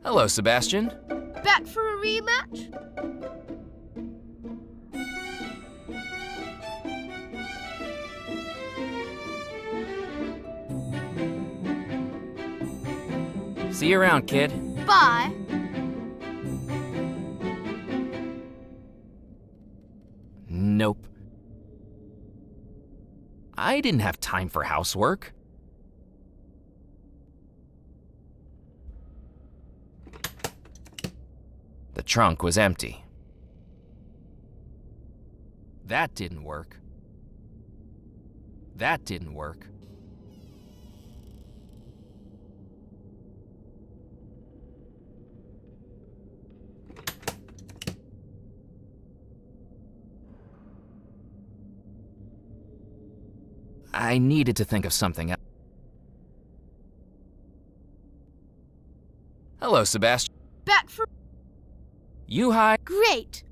Hello, Sebastian. Back for a rematch? See you around, kid. Bye. Nope. I didn't have time for housework. The trunk was empty. That didn't work. That didn't work. I needed to think of something else. Hello, Sebastian. Back for... You hide. Great.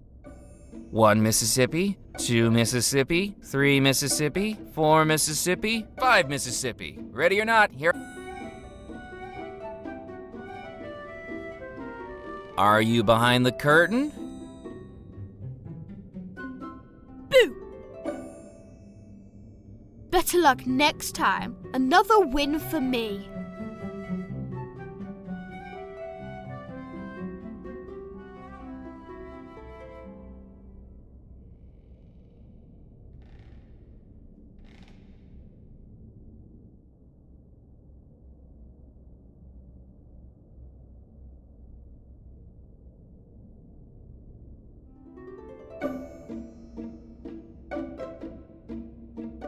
1 Mississippi, 2 Mississippi, 3 Mississippi, 4 Mississippi, 5 Mississippi. Ready or not, here. Are you behind the curtain? Boo! Better luck next time. Another win for me.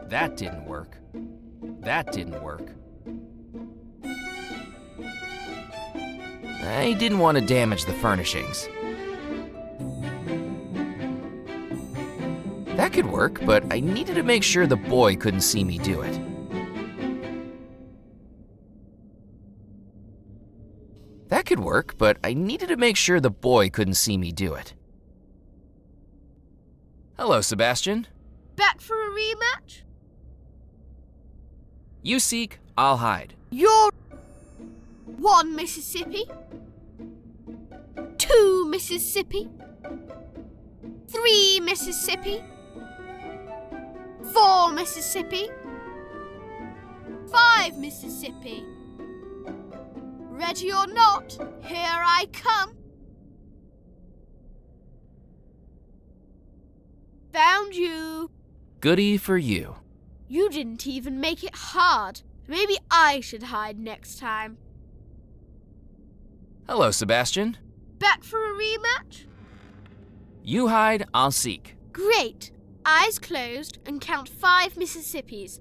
That didn't work. That didn't work. I didn't want to damage the furnishings. That could work, but I needed to make sure the boy couldn't see me do it. That could work, but I needed to make sure the boy couldn't see me do it. Hello, Sebastian. Back for a rematch? You seek, I'll hide. You're 1 Mississippi, 2 Mississippi, 3 Mississippi, 4 Mississippi, 5 Mississippi. Ready or not, here I come. Found you. Goody for you. You didn't even make it hard. Maybe I should hide next time. Hello, Sebastian. Back for a rematch? You hide, I'll seek. Great. Eyes closed and count 5 Mississippis.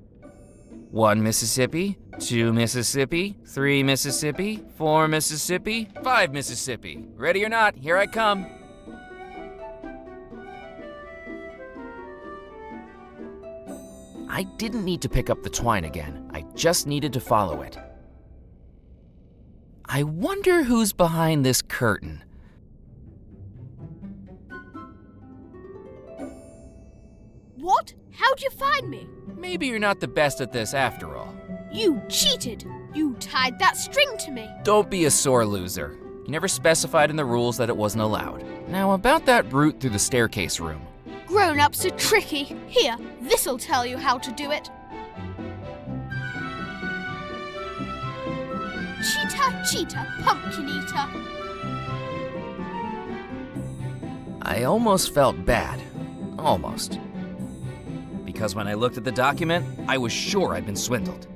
1 Mississippi, 2 Mississippi, 3 Mississippi, 4 Mississippi, 5 Mississippi. Ready or not, here I come. I didn't need to pick up the twine again. I just needed to follow it. I wonder who's behind this curtain. What? How'd you find me? Maybe you're not the best at this after all. You cheated. You tied that string to me. Don't be a sore loser. You never specified in the rules that it wasn't allowed. Now about that route through the staircase room. Grown-ups are tricky. Here, this'll tell you how to do it. Cheetah, cheetah, pumpkin eater. I almost felt bad. Almost. Because when I looked at the document, I was sure I'd been swindled.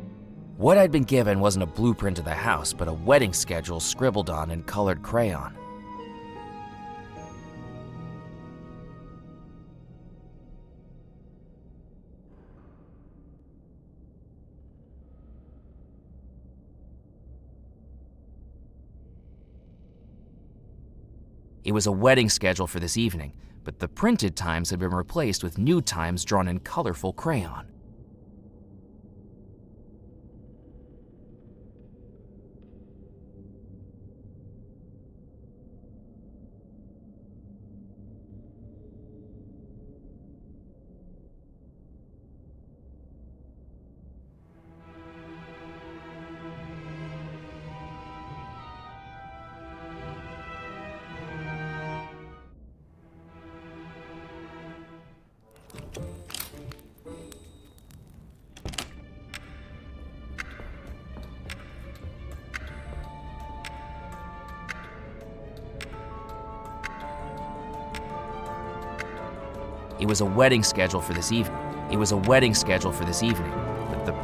What I'd been given wasn't a blueprint of the house, but a wedding schedule scribbled on in colored crayon. It was a wedding schedule for this evening, but the printed times had been replaced with new times drawn in colorful crayon. It was a wedding schedule for this evening. It was a wedding schedule for this evening. But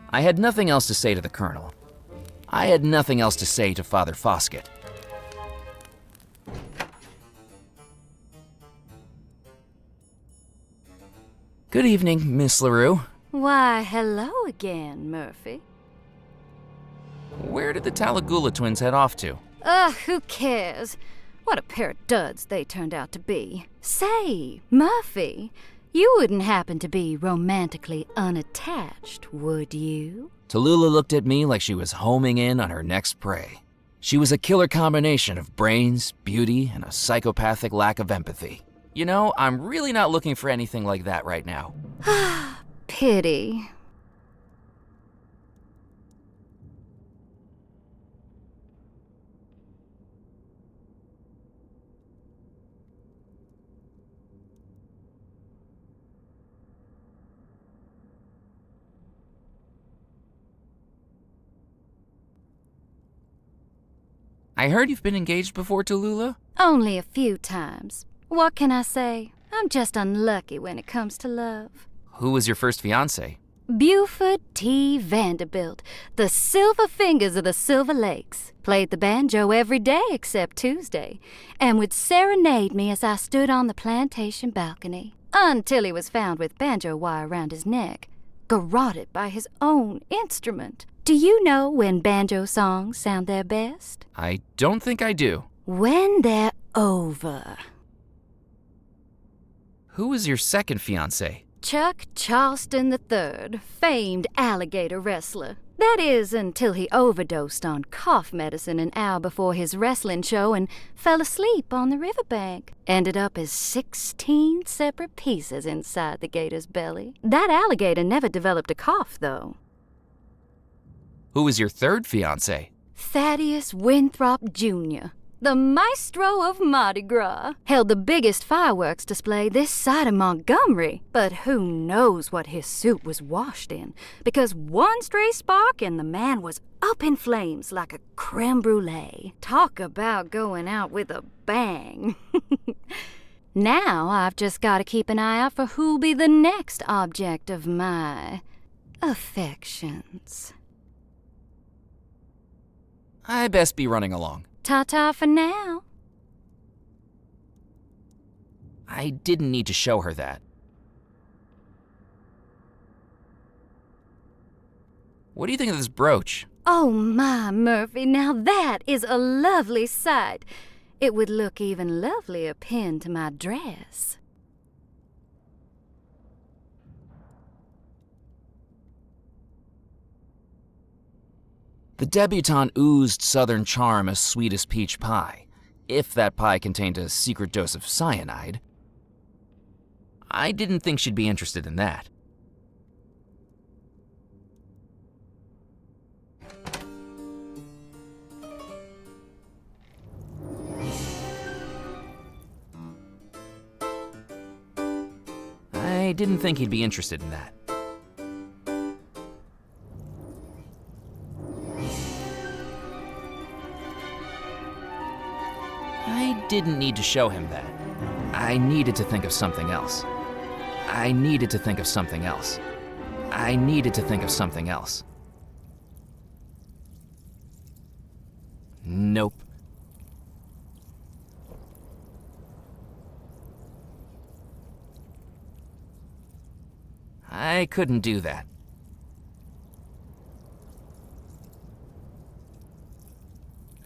I had nothing else to say to the Colonel. I had nothing else to say to Father Foskett. Good evening, Miss LaRue. Why, hello again, Murphy. Where did the Talagula twins head off to? Who cares? What a pair of duds they turned out to be. Say, Murphy, you wouldn't happen to be romantically unattached, would you? Tallulah looked at me like she was homing in on her next prey. She was a killer combination of brains, beauty, and a psychopathic lack of empathy. You know, I'm really not looking for anything like that right now. Pity. I heard you've been engaged before, Tallulah? Only a few times. What can I say? I'm just unlucky when it comes to love. Who was your first fiancé? Buford T. Vanderbilt, the Silver Fingers of the Silver Lakes, played the banjo every day except Tuesday, and would serenade me as I stood on the plantation balcony, until he was found with banjo wire around his neck, garroted by his own instrument. Do you know when banjo songs sound their best? I don't think I do. When they're over. Who was your second fiancé? Chuck Charleston III, famed alligator wrestler. That is, until he overdosed on cough medicine an hour before his wrestling show and fell asleep on the riverbank. Ended up as 16 separate pieces inside the gator's belly. That alligator never developed a cough, though. Who was your third fiancé? Thaddeus Winthrop Jr., the maestro of Mardi Gras, held the biggest fireworks display this side of Montgomery. But who knows what his suit was washed in, because one stray spark and the man was up in flames like a creme brulee. Talk about going out with a bang. Now I've just got to keep an eye out for who'll be the next object of my affections. I best be running along. Ta-ta for now. I didn't need to show her that. What do you think of this brooch? Oh my, Murphy, now that is a lovely sight. It would look even lovelier pinned to my dress. The debutante oozed southern charm as sweet as peach pie, if that pie contained a secret dose of cyanide. I didn't think she'd be interested in that. I didn't think he'd be interested in that. I didn't need to show him that. I needed to think of something else. I needed to think of something else. I needed to think of something else. Nope. I couldn't do that.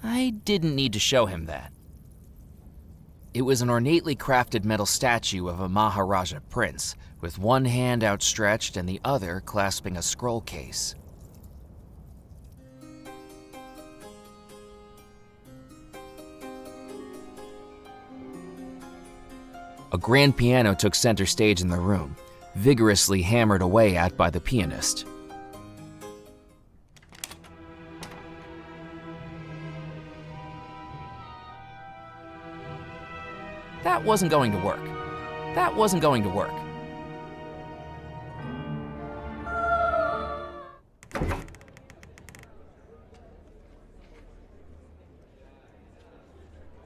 I didn't need to show him that. It was an ornately crafted metal statue of a Maharaja prince, with one hand outstretched and the other clasping a scroll case. A grand piano took center stage in the room, vigorously hammered away at by the pianist. That wasn't going to work. That wasn't going to work.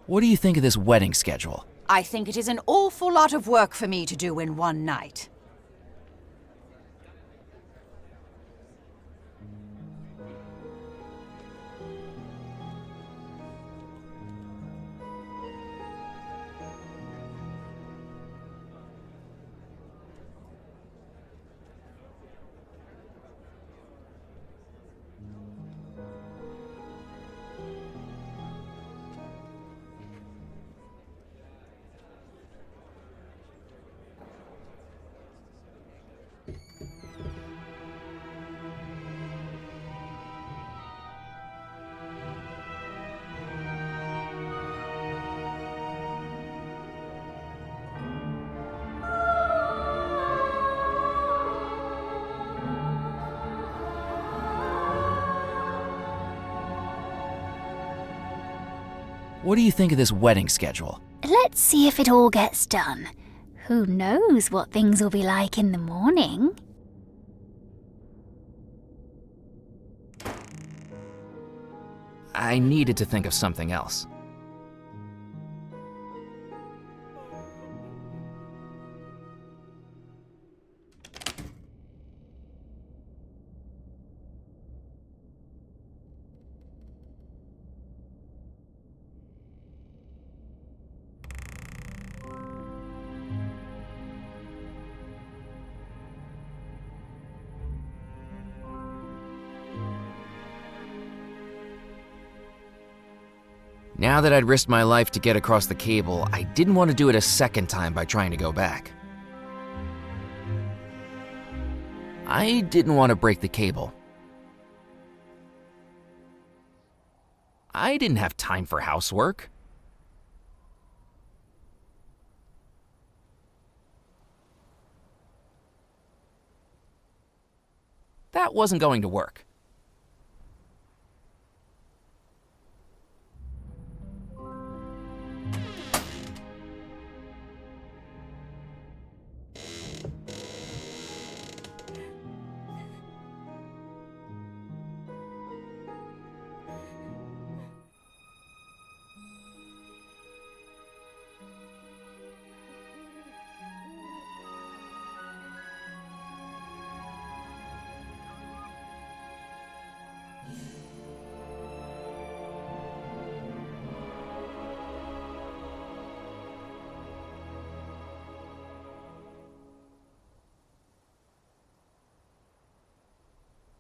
What do you think of this wedding schedule? I think it is an awful lot of work for me to do in one night. What do you think of this wedding schedule? Let's see if it all gets done. Who knows what things will be like in the morning? I needed to think of something else. Now that I'd risked my life to get across the cable, I didn't want to do it a second time by trying to go back. I didn't want to break the cable. I didn't have time for housework. That wasn't going to work.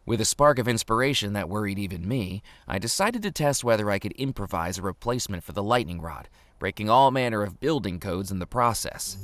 With a spark of inspiration that worried even me, I decided to test whether I could improvise a replacement for the lightning rod, breaking all manner of building codes in the process.